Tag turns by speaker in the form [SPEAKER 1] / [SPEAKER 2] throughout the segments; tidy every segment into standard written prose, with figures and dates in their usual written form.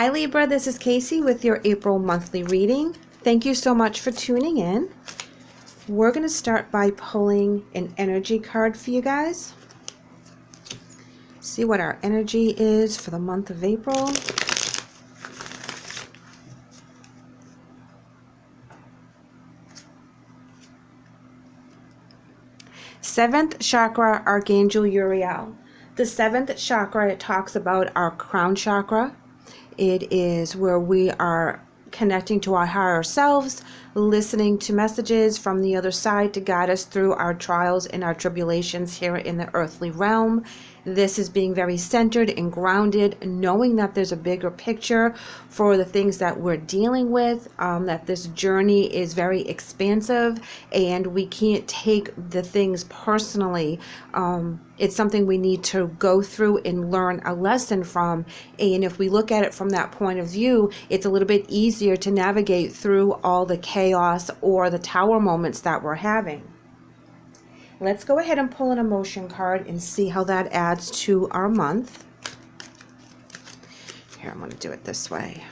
[SPEAKER 1] Hi Libra, this is Kacee with your April monthly reading. Thank you so much for tuning in. We're going to start by pulling an energy card for you guys. See what our energy is for the month of April. Seventh chakra, Archangel Uriel. The seventh chakra, it talks about our crown chakra. It is where we are connecting to our higher selves, listening to messages from the other side to guide us through our trials and our tribulations here in the earthly realm. This is being very centered and grounded, knowing that there's a bigger picture for the things that we're dealing with, that this journey is very expansive and we can't take the things personally. It's something we need to go through and learn a lesson from. And if we look at it from that point of view, it's a little bit easier to navigate through all the chaos or the tower moments that we're having. Let's go ahead and pull an emotion card and see how that adds to our month. Here, I'm going to do it this way.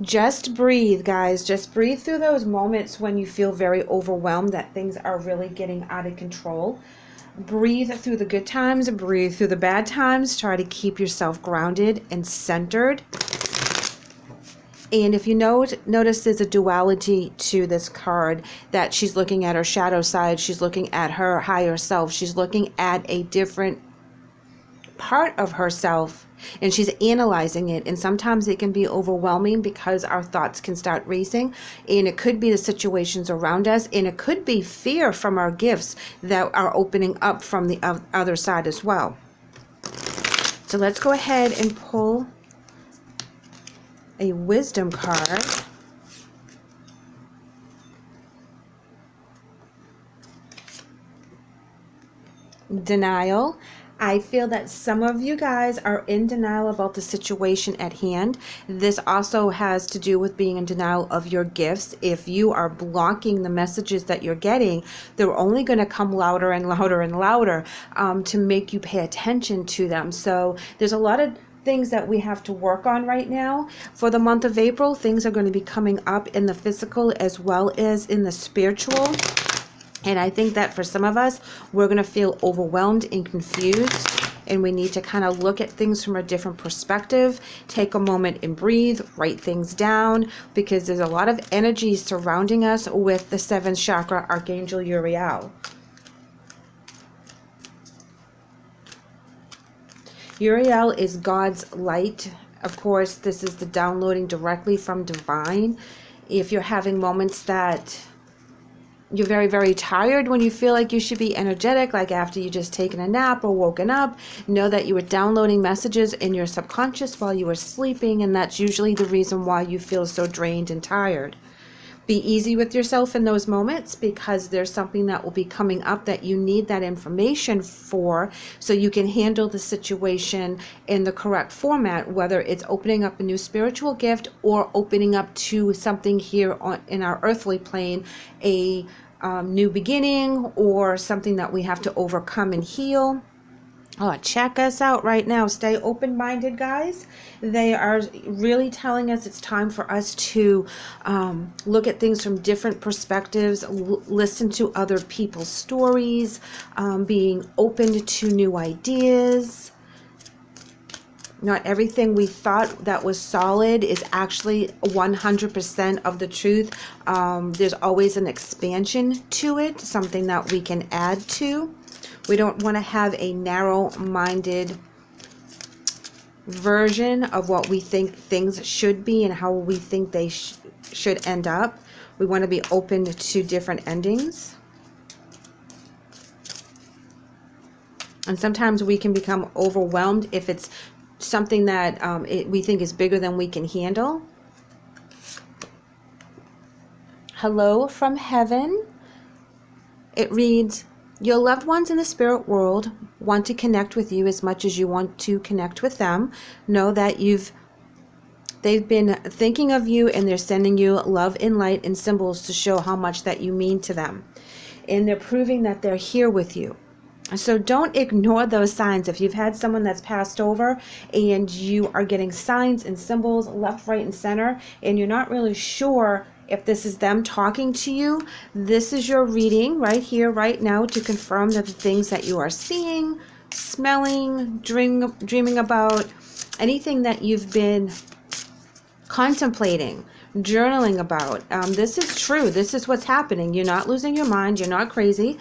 [SPEAKER 1] Just breathe, guys. Just breathe through those moments when you feel very overwhelmed, that things are really getting out of control. Breathe through the good times, breathe through the bad times. Try to keep yourself grounded and centered. And if you notice there's a duality to this card, that she's looking at her shadow side, she's looking at her higher self, she's looking at a different part of herself, and she's analyzing it. And sometimes it can be overwhelming because our thoughts can start racing, and it could be the situations around us, and it could be fear from our gifts that are opening up from the other side as well. So let's go ahead and pull a wisdom card. Denial. I feel that some of you guys are in denial about the situation at hand. This also has to do with being in denial of your gifts. If you are blocking the messages that you're getting, they're only going to come louder and louder and louder to make you pay attention to them. So there's a lot of things that we have to work on right now. For the month of April, things are going to be coming up in the physical as well as in the spiritual. And I think that for some of us, we're going to feel overwhelmed and confused, and we need to kind of look at things from a different perspective. Take a moment and breathe, write things down, because there's a lot of energy surrounding us with the seventh chakra, Archangel Uriel. Uriel is God's light. Of course, this is the downloading directly from divine. If you're having moments that you're very, very tired, when you feel like you should be energetic, like after you just taken a nap or woken up, know that you were downloading messages in your subconscious while you were sleeping, and that's usually the reason why you feel so drained and tired. Be easy with yourself in those moments, because there's something that will be coming up that you need that information for, so you can handle the situation in the correct format, whether it's opening up a new spiritual gift or opening up to something here in our earthly plane, a new beginning, or something that we have to overcome and heal. Oh, check us out right now. Stay open-minded, guys. They are really telling us it's time for us to look at things from different perspectives, listen to other people's stories, being open to new ideas. Not everything we thought that was solid is actually 100% of the truth. There's always an expansion to it, something that we can add to. We don't want to have a narrow-minded version of what we think things should be and how we think they should end up. We want to be open to different endings. And sometimes we can become overwhelmed if it's something that we think is bigger than we can handle. Hello from heaven. It reads, your loved ones in the spirit world want to connect with you as much as you want to connect with them. Know that you've They've been thinking of you, and they're sending you love and light and symbols to show how much that you mean to them. And they're proving that they're here with you. So don't ignore those signs. If you've had someone that's passed over and you are getting signs and symbols left, right, and center, and you're not really sure if this is them talking to you, this is your reading right here, right now, to confirm that the things that you are seeing, smelling, dreaming about, anything that you've been contemplating, journaling about, this is true. This is what's happening. You're not losing your mind. You're not crazy.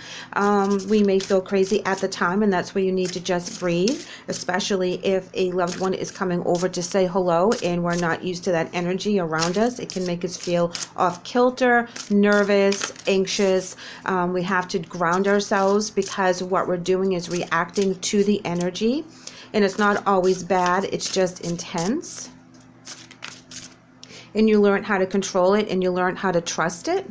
[SPEAKER 1] We may feel crazy at the time, and that's where you need to just breathe, especially if a loved one is coming over to say hello and we're not used to that energy around us. It can make us feel off kilter, nervous, anxious. We have to ground ourselves, because what we're doing is reacting to the energy, and it's not always bad. It's just intense. And you learn how to control it, and you learn how to trust it.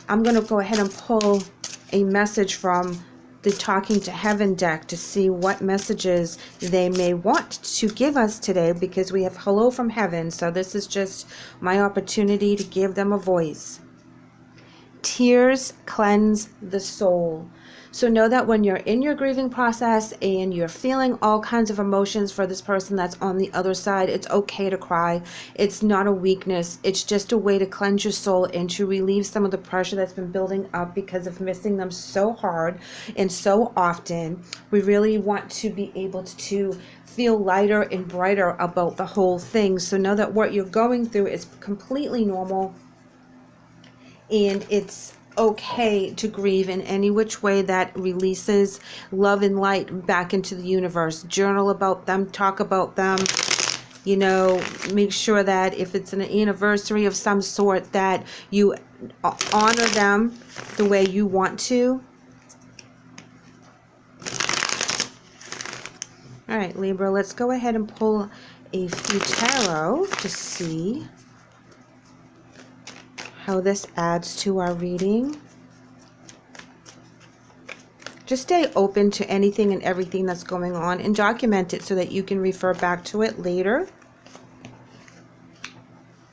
[SPEAKER 1] I'm going to go ahead and pull a message from the Talking to Heaven deck to see what messages they may want to give us today, because we have Hello from Heaven. So this is just my opportunity to give them a voice. Tears cleanse the soul. So know that when you're in your grieving process and you're feeling all kinds of emotions for this person that's on the other side, it's okay to cry. It's not a weakness. It's just a way to cleanse your soul and to relieve some of the pressure that's been building up because of missing them so hard and so often. We really want to be able to feel lighter and brighter about the whole thing. So know that what you're going through is completely normal, and it's okay to grieve in any which way that releases love and light back into the universe. Journal about them, talk about them, you know, make sure that if it's an anniversary of some sort, that you honor them the way you want to. All right, Libra, let's go ahead and pull a few tarot to see how this adds to our reading. Just stay open to anything and everything that's going on, and document it so that you can refer back to it later.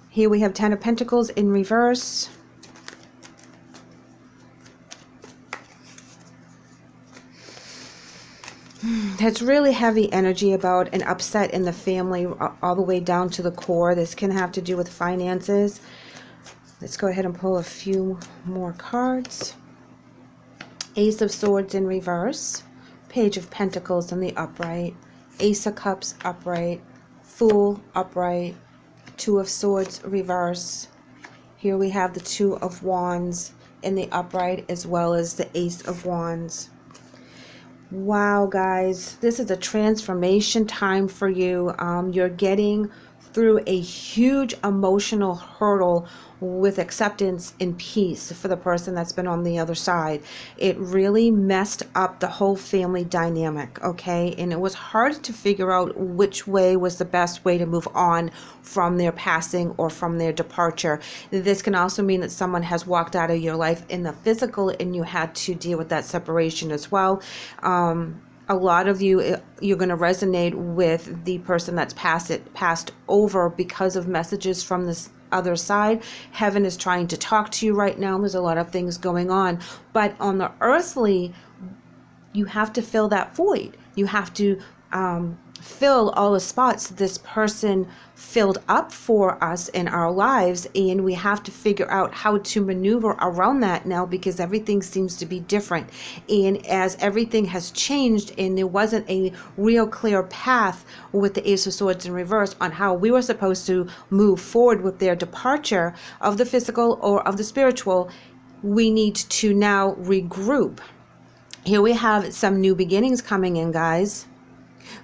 [SPEAKER 1] Here we have Ten of Pentacles in reverse. That's really heavy energy about an upset in the family all the way down to the core. This can have to do with finances. Let's go ahead and pull a few more cards. Ace of Swords in reverse, Page of Pentacles in the upright, Ace of Cups upright, Fool upright, Two of Swords reverse. Here we have the Two of Wands in the upright, as well as the Ace of Wands. Wow, guys, this is a transformation time for you. You're getting through a huge emotional hurdle with acceptance and peace for the person that's been on the other side. It really messed up the whole family dynamic, okay? And it was hard to figure out which way was the best way to move on from their passing or from their departure. This can also mean that someone has walked out of your life in the physical, and you had to deal with that separation as well. A lot of you, you're going to resonate with the person that's passed over because of messages from this other side. Heaven is trying to talk to you right now. There's a lot of things going on. But on the earthly, you have to fill that void. You have to fill all the spots this person filled up for us in our lives, and we have to figure out how to maneuver around that now, because everything seems to be different. And as everything has changed and there wasn't a real clear path with the Ace of Swords in reverse on how we were supposed to move forward with their departure of the physical or of the spiritual, we need to now regroup. Here we have some new beginnings coming in, guys.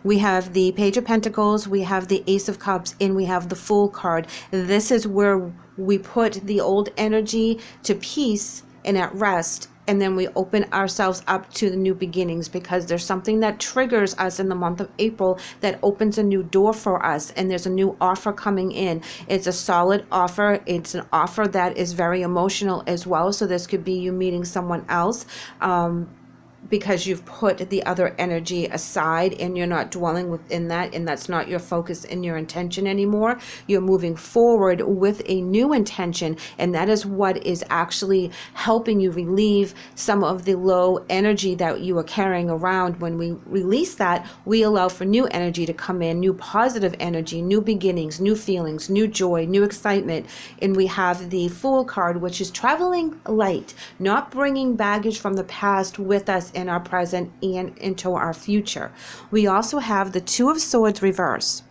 [SPEAKER 1] We have the Page of Pentacles, we have the Ace of Cups, and we have the Fool card. This is where we put the old energy to peace and at rest, and then we open ourselves up to the new beginnings, because there's something that triggers us in the month of April that opens a new door for us, and there's a new offer coming in. It's a solid offer. It's an offer that is very emotional as well, so this could be you meeting someone else. because you've put the other energy aside and you're not dwelling within that, and that's not your focus and your intention anymore. You're moving forward with a new intention, and that is what is actually helping you relieve some of the low energy that you are carrying around. When we release that, we allow for new energy to come in, new positive energy, new beginnings, new feelings, new joy, new excitement. And we have the Fool card, which is traveling light, not bringing baggage from the past with us in our present and into our future. We also have the Two of Swords reverse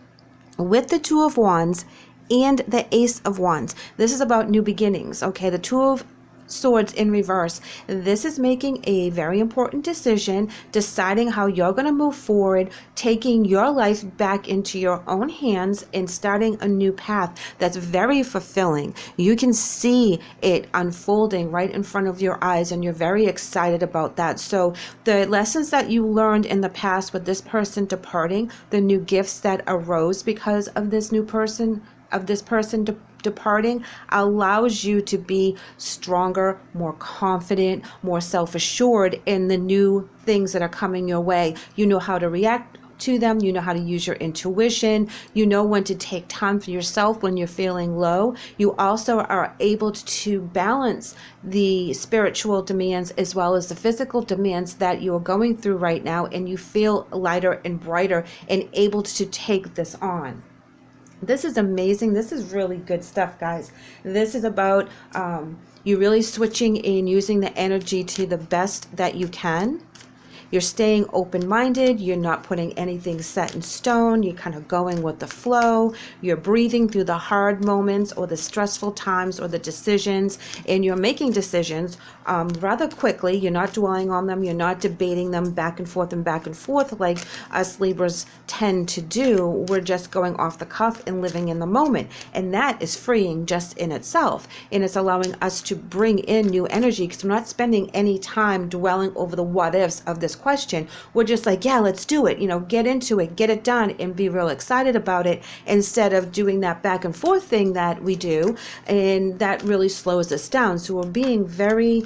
[SPEAKER 1] with the Two of Wands and the Ace of Wands. This is about new beginnings. Okay, the Two of Swords in reverse. This is making a very important decision, deciding how you're going to move forward, taking your life back into your own hands and starting a new path that's very fulfilling. You can see it unfolding right in front of your eyes, and you're very excited about that. So the lessons that you learned in the past with this person departing, the new gifts that arose because of this new person, departing, allows you to be stronger, more confident, more self-assured in the new things that are coming your way. You know how to react to them. You know how to use your intuition. You know when to take time for yourself when you're feeling low. You also are able to balance the spiritual demands as well as the physical demands that you're going through right now, and you feel lighter and brighter and able to take this on. This is amazing. This is really good stuff, guys. This is about you really switching and using the energy to the best that you can. You're staying open-minded. You're not putting anything set in stone. You're kind of going with the flow. You're breathing through the hard moments or the stressful times or the decisions, and you're making decisions rather quickly. You're not dwelling on them. You're not debating them back and forth like us Libras tend to do. We're just going off the cuff and living in the moment, and that is freeing just in itself, and it's allowing us to bring in new energy because we're not spending any time dwelling over the what ifs of this question. We're just like, yeah, let's do it, get into it, get it done, and be real excited about it, instead of doing that back and forth thing that we do, and that really slows us down. So we're being very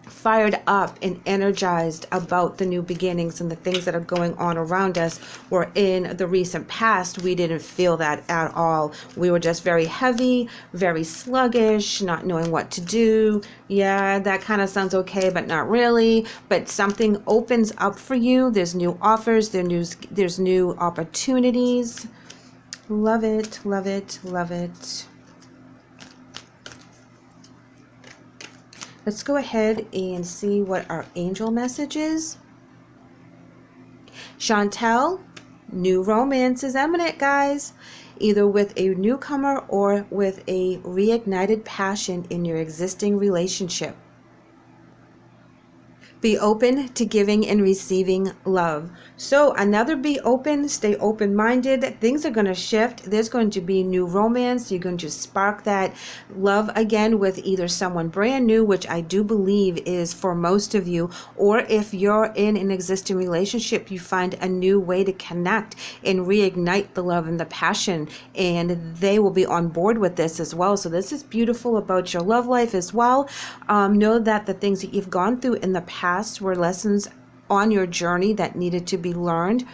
[SPEAKER 1] fired up and energized about the new beginnings and the things that are going on around us, where in the recent past we didn't feel that at all. We were just very heavy, very sluggish, not knowing what to do. Yeah, that kind of sounds okay, but not really. But something opens up for you. There's new offers, there's new opportunities. Love it, love it, love it. Let's go ahead and see what our angel message is. Chantel, new romance is imminent, guys. Either with a newcomer or with a reignited passion in your existing relationship. Be open to giving and receiving love. So another be open, stay open-minded. Things are going to shift. There's going to be new romance. You're going to spark that love again with either someone brand new, which I do believe is for most of you, or if you're in an existing relationship, you find a new way to connect and reignite the love and the passion, and they will be on board with this as well. So this is beautiful about your love life as well. Know that the things that you've gone through in the past were lessons on your journey that needed to be learned.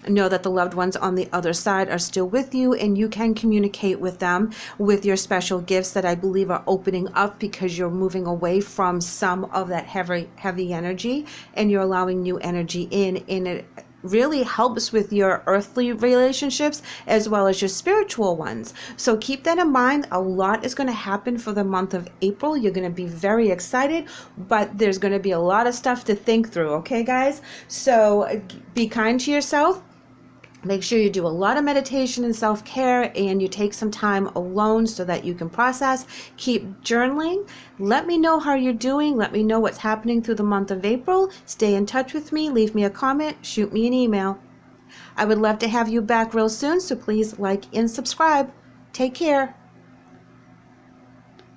[SPEAKER 1] Know that the loved ones on the other side are still with you, and you can communicate with them with your special gifts that I believe are opening up, because you're moving away from some of that heavy energy, and you're allowing new energy in, and it really helps with your earthly relationships as well as your spiritual ones. So keep that in mind. A lot is going to happen for the month of April. You're going to be very excited, but there's going to be a lot of stuff to think through. Okay, guys? So be kind to yourself. Make sure you do a lot of meditation and self-care, and you take some time alone so that you can process. Keep journaling. Let me know how you're doing. Let me know what's happening through the month of April. Stay in touch with me. Leave me a comment. Shoot me an email. I would love to have you back real soon, so please like and subscribe. Take care.